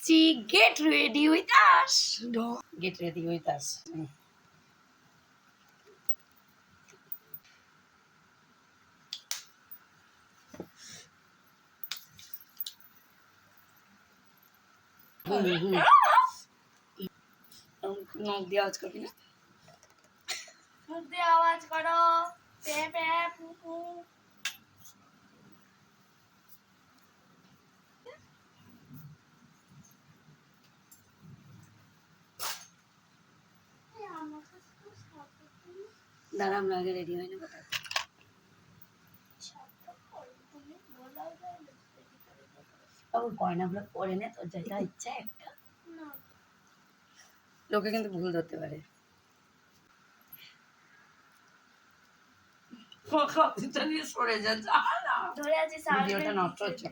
এসছি get ready with us. Get ready with us. মুখ দিয়ে আওয়াজ করবি না, মুখ দিয়ে আওয়াজ করো, প্যা প্যা পু পু। দাঁড়া আমরা আগে রেডি হয়ে নেবো। গয়নাগুলো পরে নে, তোর যেটা ইচ্ছা একটা। লোকে কিন্তু ভুল ধরতে পারে। সরে যা, ভিডিওটা নষ্ট হচ্ছে।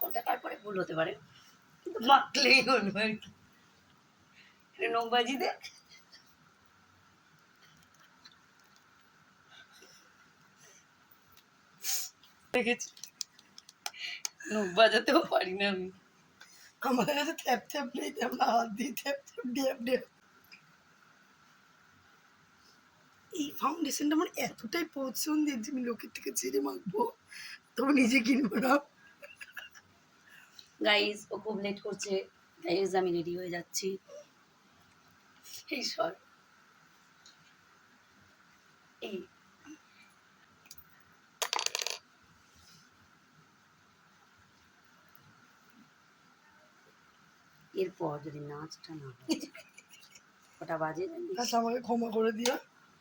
কোনটা তারপরে ভুল হতে পারে, কিন্তু মাখলেই হলো আর কি। নৌবাজি দে, দেখেছি নখ বাজাতেও পারি না আমি। আমার কাছে থ্যাপ থ্যাপ নেই, আমরা হাত দিয়ে থ্যাপ থ্যাপ ড্যাপ ড্যাপ। এই ফাউন্ডেশনটা আমার এতটাই পছন্দের যে আমি লোকের থেকে ছেড়ে মাখবো, তবে নিজে কিনবো না। গাইজ ও খুব লেট করছে, গাইজ আমি রেডি হয়ে যাচ্ছি। এই সর এই এরপর যদি নাচটা না হয়, ওটা বাজে জানিস। আমাকে ক্ষমা করে দিও,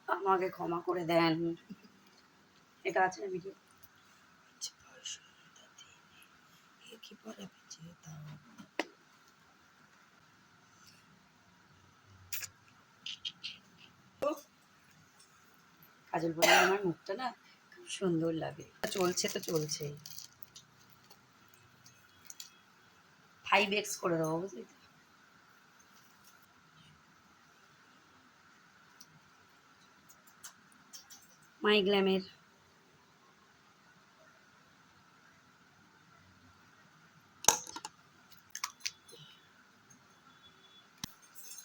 আমাকে ক্ষমা করে দেন। এটা আছে না ভিডিও। কাজল বলে আমার মুখটা না খুব সুন্দর লাগে। চলছে তো চলছেই, 5x করে দেবো বুঝলি তো। মাই গ্ল্যামের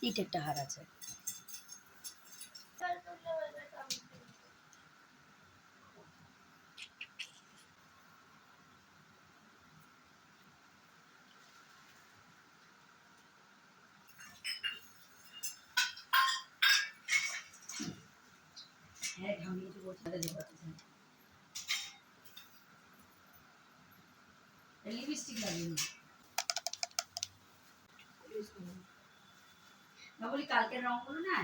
ইট একটা হার আছে। হ্যাঁ আমি কিছু বলতে লিপস্টিক লাগিয়ে না বলি কালকের রঙগুলো না